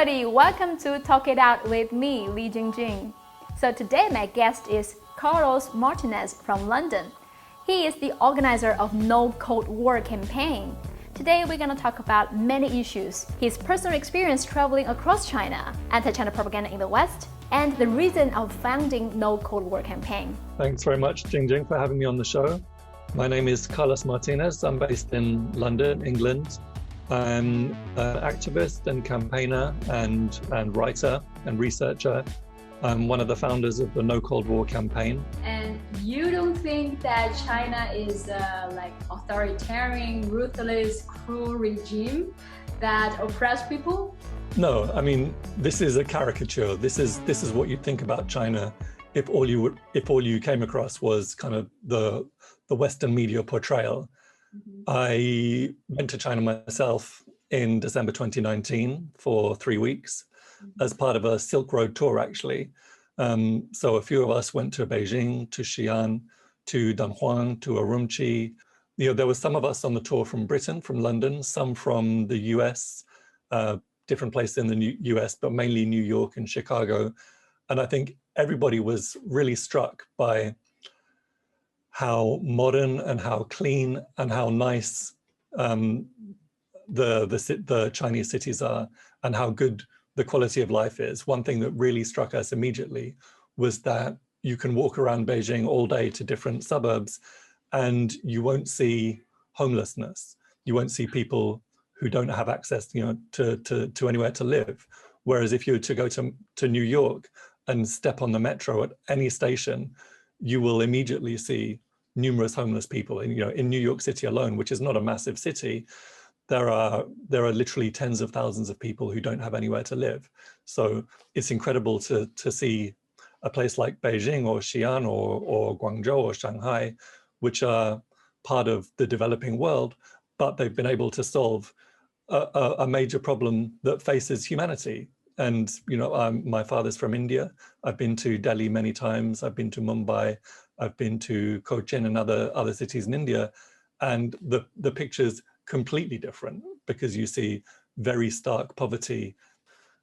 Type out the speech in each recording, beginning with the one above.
everybody, welcome to Talk It Out with me, Li Jingjing. So today my guest is Carlos Martinez from London. He is the organizer of No Cold War campaign. Today we're going to talk about many issues, his personal experience traveling across China, anti-China propaganda in the West, and the reason of founding No Cold War campaign. Thanks very much, Jingjing, for having me on the show. My name is Carlos Martinez. I'm based in London, England. I'm an activist and campaigner and writer and researcher. I'm one of the founders of the No Cold War campaign. And you don't think that China is like authoritarian, ruthless, cruel regime that oppress people? No, I mean, this is a caricature. This is what you'd think about China if all you came across was kind of the Western media portrayal. Mm-hmm. I went to China myself in December 2019 for 3 weeks as part of a Silk Road tour, actually. So a few of us went to Beijing, to Xi'an, to Dunhuang, to Urumqi. You know, there were some of us on the tour from Britain, from London, some from the US, different places in the US, but mainly New York and Chicago. And I think everybody was really struck by how modern and how clean and how nice the Chinese cities are and how good the quality of life is. One thing that really struck us immediately was that you can walk around Beijing all day to different suburbs and you won't see homelessness. You won't see people who don't have access, to anywhere to live. Whereas if you were to go to New York and step on the metro at any station, you will immediately see numerous homeless people. And in New York City alone, which is not a massive city, there are literally tens of thousands of people who don't have anywhere to live. So it's incredible to see a place like Beijing or Xi'an or Guangzhou or Shanghai, which are part of the developing world, but they've been able to solve a major problem that faces humanity. And my father's from India. I've been to Delhi many times. I've been to Mumbai. I've been to Cochin and other cities in India, and the picture's completely different because you see very stark poverty.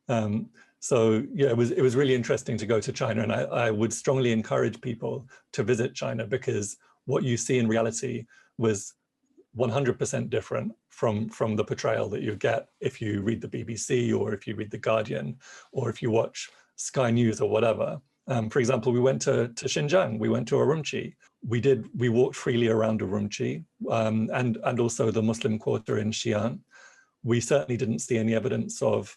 So yeah, it was really interesting to go to China, and I would strongly encourage people to visit China because what you see in reality was 100% different from the portrayal that you get if you read the BBC or if you read The Guardian or if you watch Sky News or whatever. For example, we went to Xinjiang, we went to Urumqi. We walked freely around Urumqi and also the Muslim quarter in Xi'an. We certainly didn't see any evidence of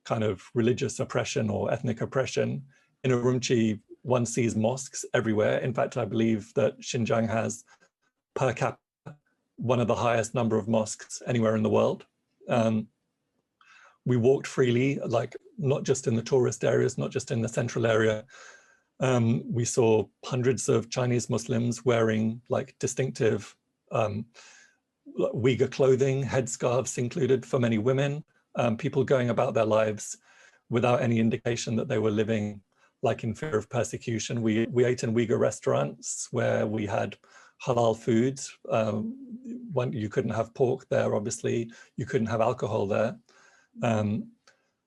kind of religious oppression or ethnic oppression. In Urumqi, one sees mosques everywhere. In fact, I believe that Xinjiang has per capita one of the highest number of mosques anywhere in the world. We walked freely, like not just in the tourist areas, not just in the central area. We saw hundreds of Chinese Muslims wearing like distinctive Uyghur clothing, headscarves included for many women, people going about their lives without any indication that they were living like in fear of persecution. We ate in Uyghur restaurants where we had halal foods. You couldn't have pork there, obviously. You couldn't have alcohol there.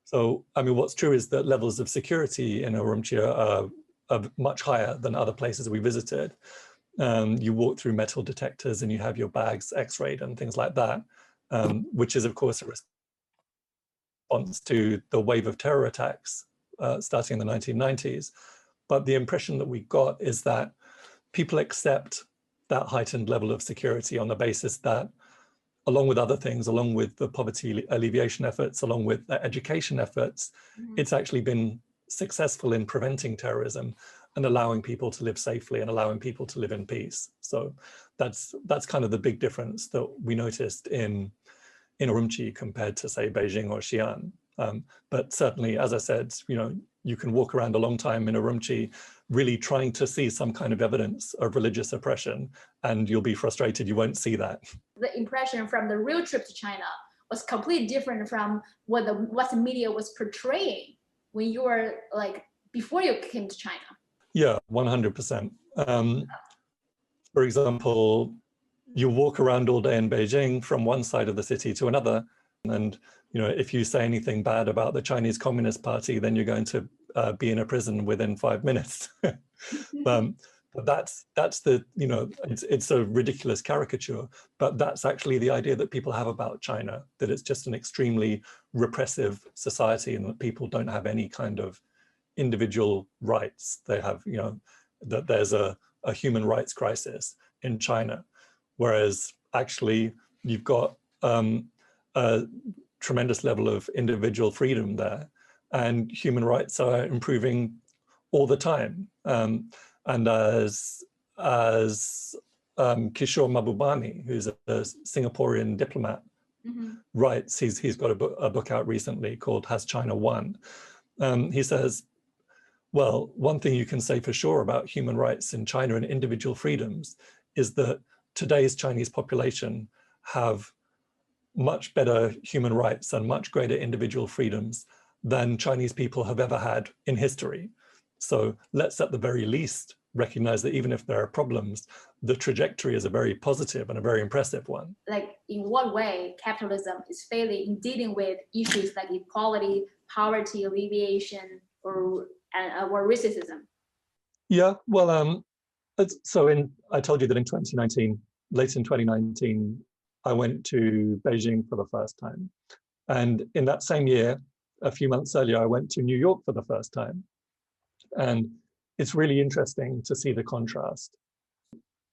So, I mean, what's true is that levels of security in Urumqi are much higher than other places we visited. You walk through metal detectors and you have your bags x-rayed and things like that, which is, of course, a response to the wave of terror attacks starting in the 1990s. But the impression that we got is that people accept that heightened level of security on the basis that, along with other things, along with the poverty alleviation efforts, along with the education efforts, it's actually been successful in preventing terrorism and allowing people to live safely and allowing people to live in peace. So that's kind of the big difference that we noticed in Urumqi compared to, say, Beijing or Xi'an. But certainly, as I said, you can walk around a long time in Urumqi really trying to see some kind of evidence of religious oppression, and you'll be frustrated you won't see that. The impression from the real trip to China was completely different from what the Western media was portraying when you were like, before you came to China. Yeah, 100%. For example, you walk around all day in Beijing from one side of the city to another, And if you say anything bad about the Chinese Communist Party, then you're going to be in a prison within 5 minutes. But that's the, it's a ridiculous caricature, but that's actually the idea that people have about China, that it's just an extremely repressive society and that people don't have any kind of individual rights. They have, that there's a human rights crisis in China, whereas actually you've got a tremendous level of individual freedom there, and human rights are improving all the time. And as Kishore Mahbubani, who's a Singaporean diplomat, writes, he's got a book out recently called Has China Won? He says, well, one thing you can say for sure about human rights in China and individual freedoms is that today's Chinese population have much better human rights and much greater individual freedoms than Chinese people have ever had in history. So let's at the very least recognize that even if there are problems, the trajectory is a very positive and a very impressive one. Like, in what way capitalism is failing in dealing with issues like equality, poverty alleviation, or racism? Yeah, well, so I told you that in 2019, late in 2019, I went to Beijing for the first time. And in that same year, a few months earlier, I went to New York for the first time. And it's really interesting to see the contrast.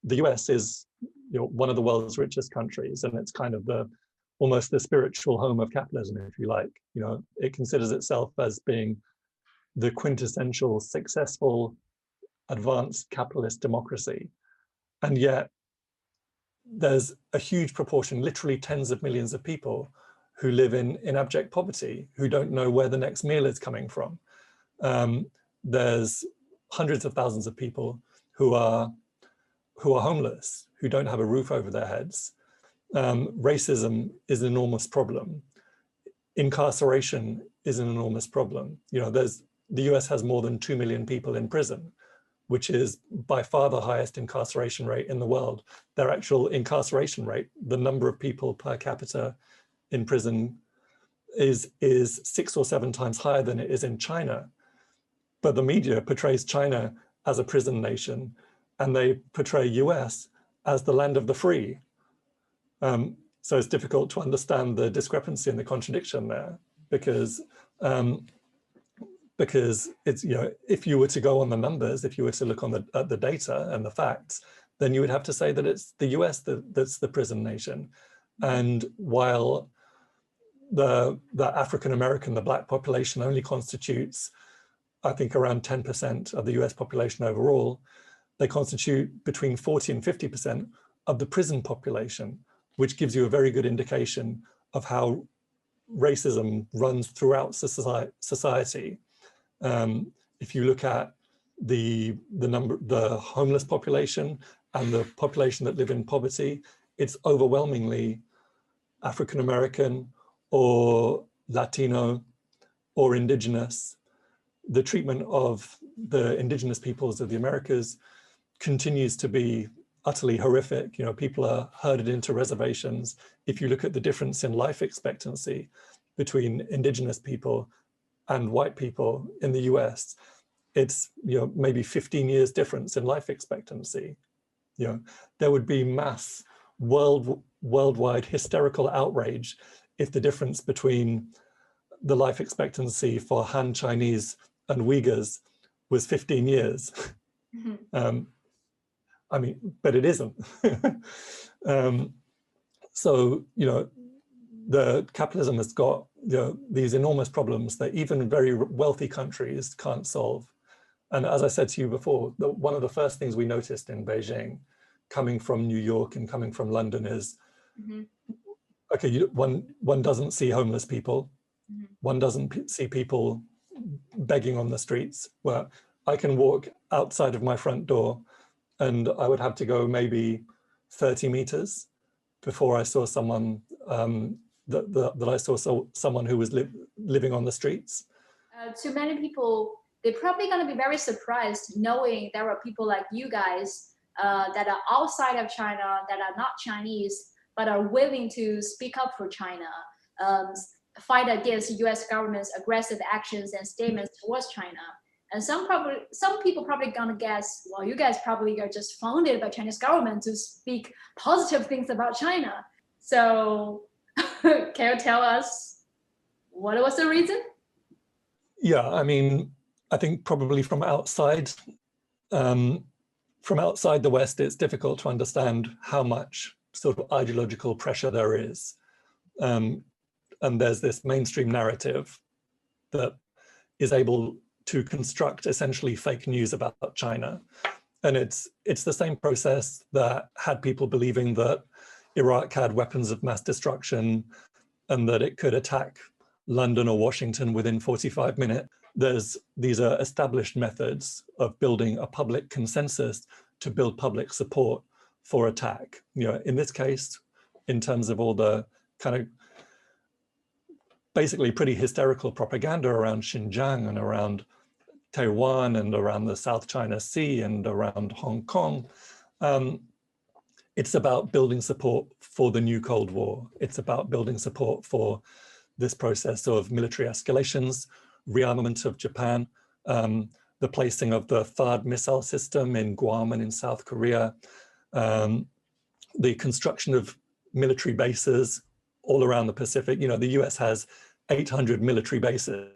The US is one of the world's richest countries, and it's kind of almost the spiritual home of capitalism, if you like. It considers itself as being the quintessential successful advanced capitalist democracy. And yet there's a huge proportion, literally tens of millions of people, who live in abject poverty, who don't know where the next meal is coming from. There's hundreds of thousands of people who are homeless, who don't have a roof over their heads. Racism is an enormous problem. Incarceration is an enormous problem. The US has more than 2 million people in prison, which is by far the highest incarceration rate in the world. Their actual incarceration rate, the number of people per capita in prison, is 6 or 7 times higher than it is in China. But the media portrays China as a prison nation, and they portray US as the land of the free. So it's difficult to understand the discrepancy and the contradiction there, because it's, if you were to go on the numbers, if you were to look at the data and the facts, then you would have to say that it's the US that's the prison nation. And while the African-American, the Black population only constitutes, I think, around 10% of the US population overall, they constitute between 40 and 50% of the prison population, which gives you a very good indication of how racism runs throughout society. If you look at the homeless population and the population that live in poverty, it's overwhelmingly African-American or Latino or indigenous. The treatment of the indigenous peoples of the Americas continues to be utterly horrific. People are herded into reservations. If you look at the difference in life expectancy between indigenous people and white people in the US, it's maybe 15 years difference in life expectancy. There would be mass worldwide hysterical outrage if the difference between the life expectancy for Han Chinese and Uyghurs was 15 years. I mean, but it isn't. So, the capitalism has got these enormous problems that even very wealthy countries can't solve. And as I said to you before, one of the first things we noticed in Beijing, coming from New York and coming from London, is, okay, one doesn't see homeless people. One doesn't see people begging on the streets. Where I can walk outside of my front door and I would have to go maybe 30 meters before I saw someone that I saw someone who was living on the streets. To many people, they're probably going to be very surprised knowing there are people like you guys that are outside of China, that are not Chinese, but are willing to speak up for China. fight against U.S. government's aggressive actions and statements towards China. And some people probably gonna guess, well, you guys probably are just funded by Chinese government to speak positive things about China. So can you tell us what was the reason? Yeah, I mean, I think probably from outside the West, it's difficult to understand how much sort of ideological pressure there is. And there's this mainstream narrative that is able to construct essentially fake news about China. And it's the same process that had people believing that Iraq had weapons of mass destruction and that it could attack London or Washington within 45 minutes. These are established methods of building a public consensus to build public support for attack. You know, in this case, in terms of all the kind of basically pretty hysterical propaganda around Xinjiang and around Taiwan and around the South China Sea and around Hong Kong, it's about building support for the new Cold War. It's about building support for this process of military escalations, rearmament of Japan, the placing of the THAAD missile system in Guam and in South Korea, the construction of military bases all around the Pacific. You know, the US has 800 military bases.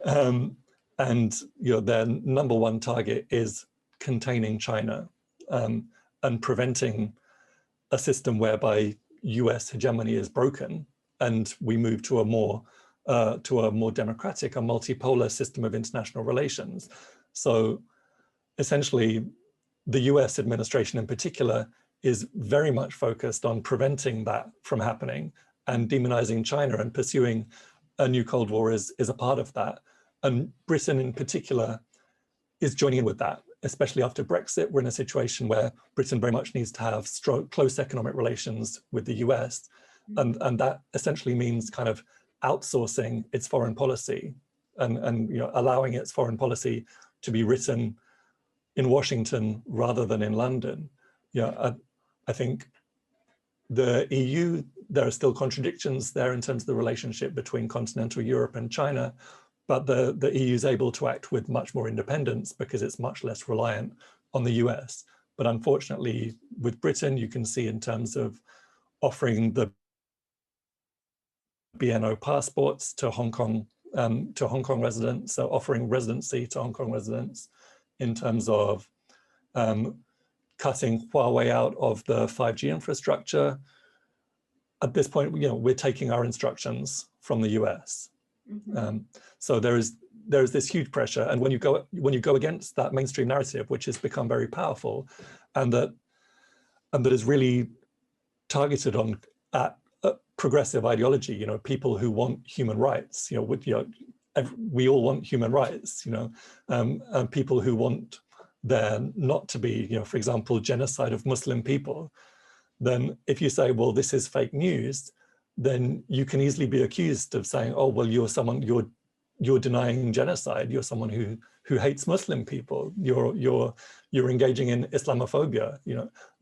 And you know, their number one target is containing China and preventing a system whereby US hegemony is broken and we move to a more democratic, a multipolar system of international relations. So essentially, the US administration in particular is very much focused on preventing that from happening, and demonizing China and pursuing a new Cold War is a part of that. And Britain in particular is joining in with that, especially after Brexit. We're in a situation where Britain very much needs to have close economic relations with the US. And that essentially means kind of outsourcing its foreign policy and you know, allowing its foreign policy to be written in Washington rather than in London. Yeah, I think the EU, there are still contradictions there in terms of the relationship between continental Europe and China, but the EU is able to act with much more independence because it's much less reliant on the US. But unfortunately, with Britain, you can see in terms of offering the BNO passports to Hong Kong residents, so offering residency to Hong Kong residents, in terms of cutting Huawei out of the 5G infrastructure. At this point, you know, we're taking our instructions from the US. So there is this huge pressure, and when you go against that mainstream narrative, which has become very powerful, and that is really targeted at progressive ideology, you know, people who want human rights, we all want human rights, and people who want there not to be, for example, genocide of Muslim people, then if you say, well, this is fake news, then you can easily be accused of saying, oh, well, you're denying genocide. You're someone who hates Muslim people. You're engaging in Islamophobia.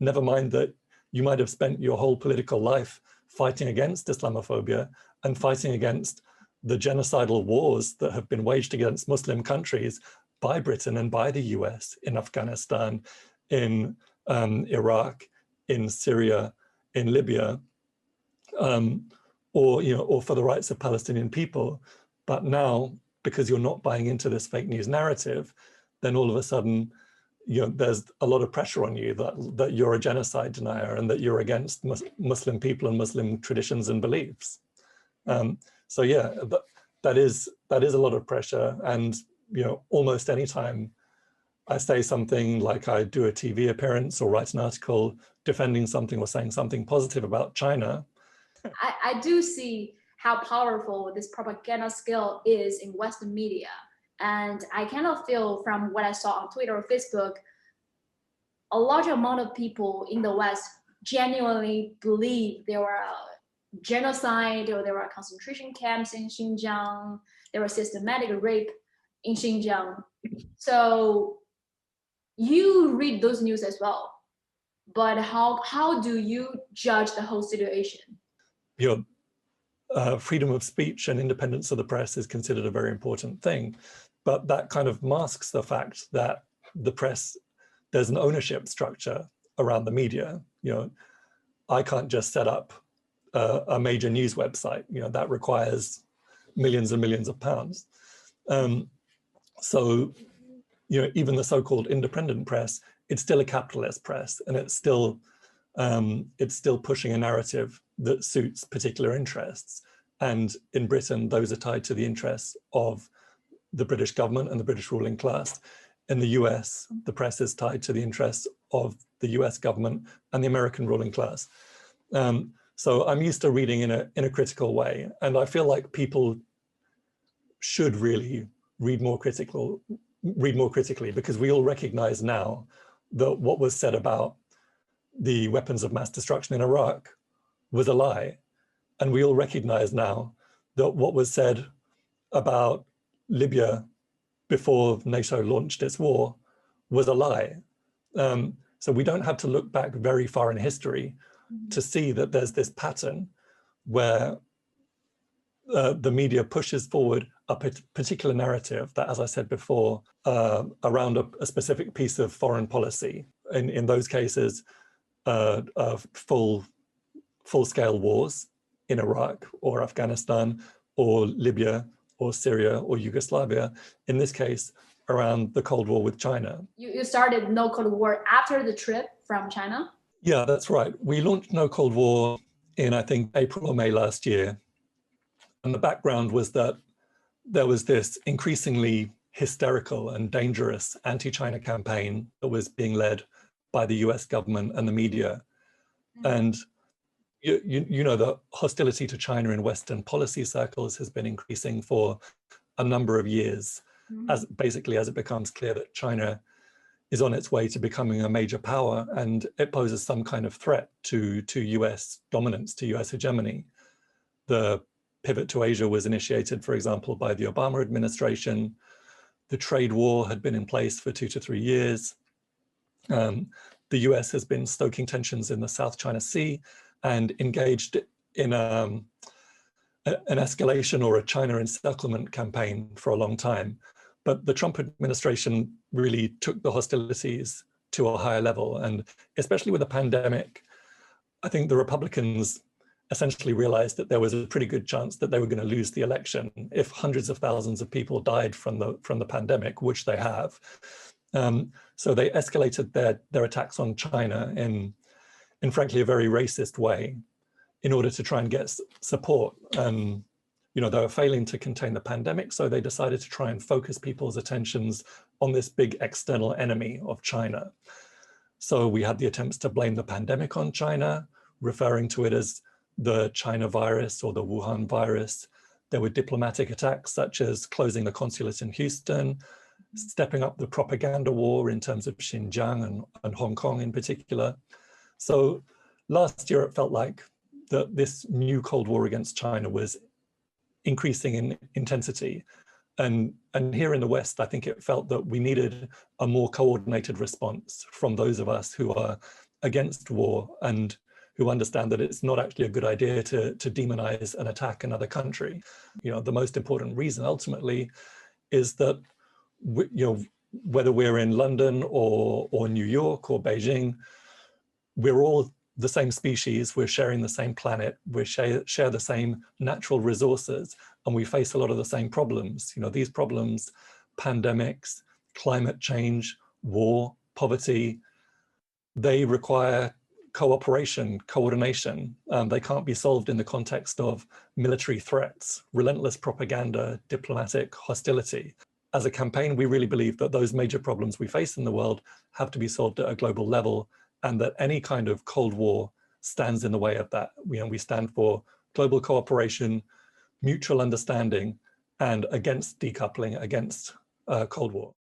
Never mind that you might have spent your whole political life fighting against Islamophobia and fighting against the genocidal wars that have been waged against Muslim countries by Britain and by the US in Afghanistan, in Iraq, in Syria, in Libya, or for the rights of Palestinian people. But now, because you're not buying into this fake news narrative, then all of a sudden, there's a lot of pressure on you that you're a genocide denier and that you're against Muslim people and Muslim traditions and beliefs. So yeah, that is a lot of pressure. And almost any time I say something like I do a TV appearance or write an article defending something or saying something positive about China, I do see how powerful this propaganda skill is in Western media. And I kind of feel from what I saw on Twitter or Facebook, a large amount of people in the West genuinely believe there were a genocide or there were concentration camps in Xinjiang, there was systematic rape in Xinjiang. So you read those news as well, but how do you judge the whole situation? you know, freedom of speech and independence of the press is considered a very important thing. But that kind of masks the fact that the press, there's an ownership structure around the media. You know, I can't just set up a major news website. You know, that requires millions and millions of pounds. So, you know, even the so-called independent press, it's still a capitalist press, and it's still pushing a narrative that suits particular interests. And in Britain, those are tied to the interests of the British government and the British ruling class. In the US, the press is tied to the interests of the US government and the American ruling class. So I'm used to reading in a critical way, and I feel like people should really read more critically, because we all recognize now that what was said about the weapons of mass destruction in Iraq was a lie. And we all recognize now that what was said about Libya before NATO launched its war was a lie. So we don't have to look back very far in history to see that there's this pattern where the media pushes forward a particular narrative that, as I said before, around a specific piece of foreign policy. In those cases, full-scale wars in Iraq or Afghanistan or Libya or Syria or Yugoslavia. In this case, around the Cold War with China. You started No Cold War after the trip from China? Yeah, that's right. We launched No Cold War in, I think, April or May last year. And the background was that there was this increasingly hysterical and dangerous anti-China campaign that was being led by the US government and the media. And you know, the hostility to China in Western policy circles has been increasing for a number of years, as it becomes clear that China is on its way to becoming a major power, and it poses some kind of threat to US dominance, to US hegemony. The pivot to Asia was initiated, for example, by the Obama administration. The trade war had been in place for 2 to 3 years. The US has been stoking tensions in the South China Sea and engaged in an escalation or a China encirclement campaign for a long time. But the Trump administration really took the hostilities to a higher level. And especially with the pandemic, I think the Republicans essentially realized that there was a pretty good chance that they were going to lose the election if hundreds of thousands of people died from the pandemic, which they have. So they escalated their attacks on China in frankly a very racist way in order to try and get support. You know, they were failing to contain the pandemic, so they decided to try and focus people's attentions on this big external enemy of China. So we had the attempts to blame the pandemic on China, referring to it as the China virus or the Wuhan virus. There were diplomatic attacks such as closing the consulate in Houston, stepping up the propaganda war in terms of Xinjiang and Hong Kong in particular. So last year it felt like that this new Cold War against China was increasing in intensity. And here in the West, I think it felt that we needed a more coordinated response from those of us who are against war and who understand that it's not actually a good idea to demonize and attack another country. You know, the most important reason ultimately is that, you know, whether we're in London or New York or Beijing, we're all the same species, we're sharing the same planet, we share the same natural resources, and we face a lot of the same problems. You know, these problems, pandemics, climate change, war, poverty, they require cooperation, coordination. They can't be solved in the context of military threats, relentless propaganda, diplomatic hostility. As a campaign, we really believe that those major problems we face in the world have to be solved at a global level, and that any kind of Cold War stands in the way of that. We stand for global cooperation, mutual understanding, and against decoupling, against Cold War.